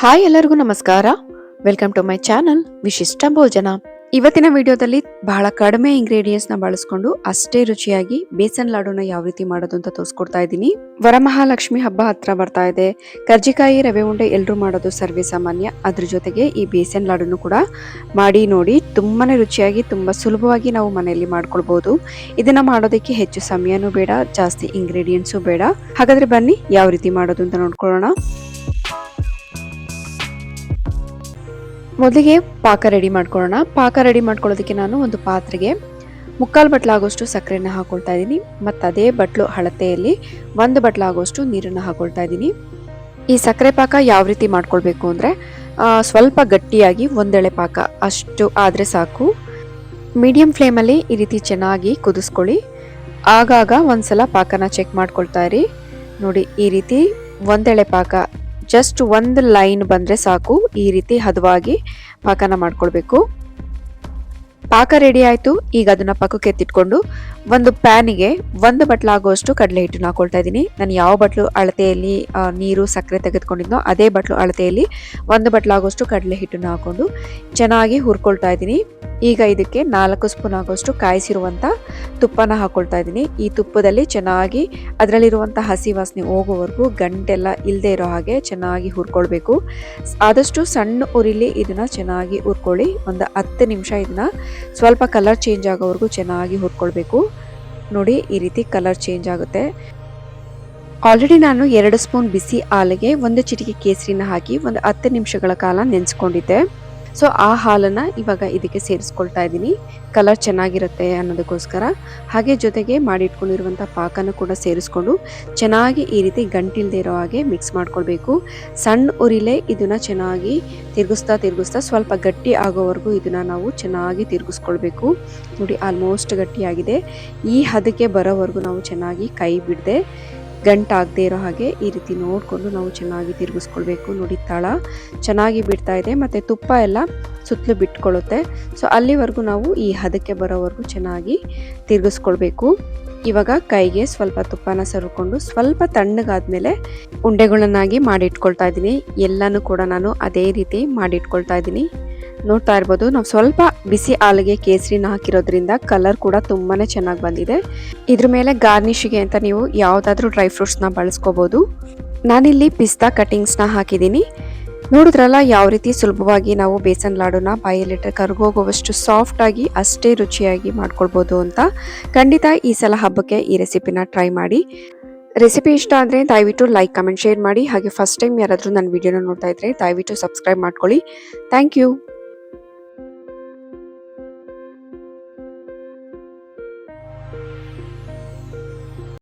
Hi ಎಲ್ಲರಿಗೂ ನಮಸ್ಕಾರ. Welcome to my channel ವಿಶಿಷ್ಟ ಭೋಜನ. ಇವತ್ತಿನ ವಿಡಿಯೋದಲ್ಲಿ ಬಹಳ ಕಡಿಮೆ ಇಂಗ್ರೀಡಿಯೆಂಟ್ಸ್ ನ ಬಳಸ್ಕೊಂಡು ಅಷ್ಟೇ ರುಚಿಯಾಗಿ ಬೇಸನ್ ಲಾಡುನ ಯಾವ ರೀತಿ ಮಾಡೋದು ಅಂತ ತೋರಿಸ್ಕೊಡ್ತಾ ಇದ್ದೀನಿ. ವರಮಹಾಲಕ್ಷ್ಮಿ ಹಬ್ಬ ಹತ್ರ ಬರ್ತಾ ಇದೆ. ಕರ್ಜಿಕಾಯಿ ರವೆ ಉಂಡೆ ಎಲ್ಲರೂ ಮಾಡೋದು ಸರ್ವೇ ಸಾಮಾನ್ಯ. ಅದ್ರ ಜೊತೆಗೆ ಈ ಬೇಸನ್ ಲಾಡುನು ಕೂಡ ಮಾಡಿ ನೋಡಿ. ತುಂಬಾನೇ ರುಚಿಯಾಗಿ ತುಂಬಾ ಸುಲಭವಾಗಿ ನಾವು ಮನೆಯಲ್ಲಿ ಮಾಡ್ಕೊಳ್ಬಹುದು. ಇದನ್ನ ಮಾಡೋದಕ್ಕೆ ಹೆಚ್ಚು ಸಮಯನೂ ಬೇಡ, ಜಾಸ್ತಿ ಇಂಗ್ರೀಡಿಯೆಂಟ್ಸು ಬೇಡ. ಹಾಗಾದ್ರೆ ಬನ್ನಿ ಯಾವ ರೀತಿ ಮಾಡೋದು ಅಂತ ನೋಡ್ಕೊಳ್ಳೋಣ. ಮೊದಲಿಗೆ ಪಾಕ ರೆಡಿ ಮಾಡ್ಕೊಳ್ಳೋಣ. ಪಾಕ ರೆಡಿ ಮಾಡ್ಕೊಳ್ಳೋದಕ್ಕೆ ನಾನು ಒಂದು ಪಾತ್ರೆಗೆ 3/4 ಬಟ್ಲಾಗೋಷ್ಟು ಸಕ್ಕರೆನ ಹಾಕೊಳ್ತಾ ಇದ್ದೀನಿ. ಮತ್ತು ಅದೇ ಬಟ್ಲು ಅಳತೆಯಲ್ಲಿ 1 ಬಟ್ಲಾಗೋಷ್ಟು ನೀರನ್ನು ಹಾಕೊಳ್ತಾ ಇದ್ದೀನಿ. ಈ ಸಕ್ಕರೆ ಪಾಕ ಯಾವ ರೀತಿ ಮಾಡ್ಕೊಳ್ಬೇಕು ಅಂದರೆ ಸ್ವಲ್ಪ ಗಟ್ಟಿಯಾಗಿ ಒಂದೆಳೆ ಪಾಕ ಅಷ್ಟು ಆದರೆ ಸಾಕು. ಮೀಡಿಯಂ ಫ್ಲೇಮಲ್ಲಿ ಈ ರೀತಿ ಚೆನ್ನಾಗಿ ಕುದಿಸ್ಕೊಳ್ಳಿ. ಆಗಾಗ ಒಂದ್ಸಲ ಪಾಕನ ಚೆಕ್ ಮಾಡ್ಕೊಳ್ತಾ ಇರಿ. ನೋಡಿ, ಈ ರೀತಿ ಒಂದೆಳೆ ಪಾಕ ಜಸ್ಟ್ ಒಂದು ಲೈನ್ ಬಂದರೆ ಸಾಕು. ಈ ರೀತಿ ಹದವಾಗಿ ಪಾಕನ ಮಾಡ್ಕೊಳ್ಬೇಕು. ಪಾಕ ರೆಡಿ ಆಯಿತು. ಈಗ ಅದನ್ನು ಪಕ್ಕಕ್ಕೆ ಎತ್ತಿಟ್ಕೊಂಡು ಒಂದು ಪ್ಯಾನಿಗೆ 1 ಬಟ್ಲಾಗುವಷ್ಟು ಕಡಲೆ ಹಿಟ್ಟನ್ನು ಹಾಕೊಳ್ತಾ ಇದ್ದೀನಿ. ನಾನು ಯಾವ ಬಟ್ಲು ಅಳತೆಯಲ್ಲಿ ನೀರು ಸಕ್ಕರೆ ತೆಗೆದುಕೊಂಡಿದ್ನೋ ಅದೇ ಬಟ್ಲು ಅಳತೆಯಲ್ಲಿ 1 ಬಟ್ಲಾಗುವಷ್ಟು ಕಡಲೆ ಹಿಟ್ಟನ್ನು ಹಾಕೊಂಡು ಚೆನ್ನಾಗಿ ಹುರ್ಕೊಳ್ತಾ ಇದ್ದೀನಿ. ಈಗ ಇದಕ್ಕೆ 4 ಸ್ಪೂನ್ ಆಗುವಷ್ಟು ಕಾಯಿಸಿರುವಂಥ ತುಪ್ಪನ ಹಾಕೊಳ್ತಾ ಇದ್ದೀನಿ. ಈ ತುಪ್ಪದಲ್ಲಿ ಚೆನ್ನಾಗಿ ಅದರಲ್ಲಿರುವಂಥ ಹಸಿ ವಾಸನೆ ಹೋಗೋವರೆಗೂ ಗಂಟೆಲ್ಲ ಇಲ್ಲದೆ ಇರೋ ಹಾಗೆ ಚೆನ್ನಾಗಿ ಹುರ್ಕೊಳ್ಬೇಕು. ಆದಷ್ಟು ಸಣ್ಣ ಉರಿಲಿ ಇದನ್ನು ಚೆನ್ನಾಗಿ ಹುರ್ಕೊಳ್ಳಿ. ಒಂದು 10 ನಿಮಿಷ ಇದನ್ನು ಸ್ವಲ್ಪ ಕಲರ್ ಚೇಂಜ್ ಆಗೋವರೆಗೂ ಚೆನ್ನಾಗಿ ಹುರ್ಕೊಳ್ಬೇಕು. ನೋಡಿ, ಈ ರೀತಿ ಕಲರ್ ಚೇಂಜ್ ಆಗುತ್ತೆ. ಆಲ್ರೆಡಿ ನಾನು 2 ಸ್ಪೂನ್ ಬಿಸಿ ಹಾಲಿಗೆ 1 ಚಿಟಿಕೆ ಕೇಸರಿನ ಹಾಕಿ ಒಂದು 10 ನಿಮಿಷಗಳ ಕಾಲ ನೆನೆಸ್ಕೊಂಡಿದ್ದೆ. ಸೊ ಆ ಹಾಲನ್ನು ಇವಾಗ ಇದಕ್ಕೆ ಸೇರಿಸ್ಕೊಳ್ತಾ ಇದ್ದೀನಿ. ಕಲರ್ ಚೆನ್ನಾಗಿರುತ್ತೆ ಅನ್ನೋದಕ್ಕೋಸ್ಕರ. ಹಾಗೆ ಜೊತೆಗೆ ಮಾಡಿಟ್ಕೊಂಡಿರುವಂಥ ಪಾಕನ ಕೂಡ ಸೇರಿಸ್ಕೊಂಡು ಚೆನ್ನಾಗಿ ಈ ರೀತಿ ಗಂಟಿಲ್ದೇ ಇರೋ ಹಾಗೆ ಮಿಕ್ಸ್ ಮಾಡ್ಕೊಳ್ಬೇಕು. ಸಣ್ಣ ಉರಿಲೇ ಇದನ್ನು ಚೆನ್ನಾಗಿ ತಿರುಗಿಸ್ತಾ ಸ್ವಲ್ಪ ಗಟ್ಟಿ ಆಗೋವರೆಗೂ ಇದನ್ನು ನಾವು ಚೆನ್ನಾಗಿ ತಿರುಗಿಸ್ಕೊಳ್ಬೇಕು. ನೋಡಿ, ಆಲ್ಮೋಸ್ಟ್ ಗಟ್ಟಿಯಾಗಿದೆ. ಈ ಹದಕ್ಕೆ ಬರೋವರೆಗೂ ನಾವು ಚೆನ್ನಾಗಿ ಕೈ ಬಿಡದೆ ಗಂಟಾಗದೇ ಇರೋ ಹಾಗೆ ಈ ರೀತಿ ನೋಡಿಕೊಂಡು ನಾವು ಚೆನ್ನಾಗಿ ತಿರುಗಿಸ್ಕೊಳ್ಬೇಕು. ನೋಡಿ, ತಳ ಚೆನ್ನಾಗಿ ಬಿಡ್ತಾ ಇದೆ ಮತ್ತು ತುಪ್ಪ ಎಲ್ಲ ಸುತ್ತಲೂ ಬಿಟ್ಕೊಳ್ಳುತ್ತೆ. ಸೊ ಅಲ್ಲಿವರೆಗೂ ನಾವು ಈ ಹದಕ್ಕೆ ಬರೋವರೆಗೂ ಚೆನ್ನಾಗಿ ತಿರುಗಿಸ್ಕೊಳ್ಬೇಕು. ಇವಾಗ ಕೈಗೆ ಸ್ವಲ್ಪ ತುಪ್ಪನ ಸವರ್ಕೊಂಡು ಸ್ವಲ್ಪ ತಣ್ಣಗಾದ್ಮೇಲೆ ಉಂಡೆಗಳನ್ನಾಗಿ ಮಾಡಿಟ್ಕೊಳ್ತಾ ಇದ್ದೀನಿ. ಎಲ್ಲನೂ ಕೂಡ ನಾನು ಅದೇ ರೀತಿ ಮಾಡಿಟ್ಕೊಳ್ತಾ ಇದ್ದೀನಿ. ನೋಡ್ತಾ ಇರ್ಬೋದು, ನಾವು ಸ್ವಲ್ಪ ಬಿಸಿ ಹಾಲಿಗೆ ಕೇಸರಿನ ಹಾಕಿರೋದ್ರಿಂದ ಕಲರ್ ಕೂಡ ತುಂಬಾನೇ ಚೆನ್ನಾಗಿ ಬಂದಿದೆ. ಇದ್ರ ಮೇಲೆ ಗಾರ್ನಿಷ್ಗೆ ಅಂತ ನೀವು ಯಾವುದಾದ್ರೂ ಡ್ರೈ ಫ್ರೂಟ್ಸ್ನ ಬಳಸ್ಕೋಬೋದು. ನಾನಿಲ್ಲಿ ಪಿಸ್ತಾ ಕಟಿಂಗ್ಸ್ನ ಹಾಕಿದ್ದೀನಿ. ನೋಡಿದ್ರಲ್ಲ ಯಾವ ರೀತಿ ಸುಲಭವಾಗಿ ನಾವು ಬೇಸನ್ ಲಾಡುನ ಬಾಯಲ್ಲಿಟ್ಟರೆ ಕರ್ಗೋಗುವಷ್ಟು ಸಾಫ್ಟಾಗಿ ಅಷ್ಟೇ ರುಚಿಯಾಗಿ ಮಾಡ್ಕೊಳ್ಬೋದು ಅಂತ. ಖಂಡಿತ ಈ ಸಲ ಹಬ್ಬಕ್ಕೆ ಈ ರೆಸಿಪಿನ ಟ್ರೈ ಮಾಡಿ. ರೆಸಿಪಿ ಇಷ್ಟ ಅಂದರೆ ದಯವಿಟ್ಟು ಲೈಕ್, ಕಮೆಂಟ್, ಶೇರ್ ಮಾಡಿ. ಹಾಗೆ ಫಸ್ಟ್ ಟೈಮ್ ಯಾರಾದರೂ ನನ್ನ ವಿಡಿಯೋನ ನೋಡ್ತಾ ಇದ್ರೆ ದಯವಿಟ್ಟು ಸಬ್ಸ್ಕ್ರೈಬ್ ಮಾಡ್ಕೊಳ್ಳಿ. Thank you.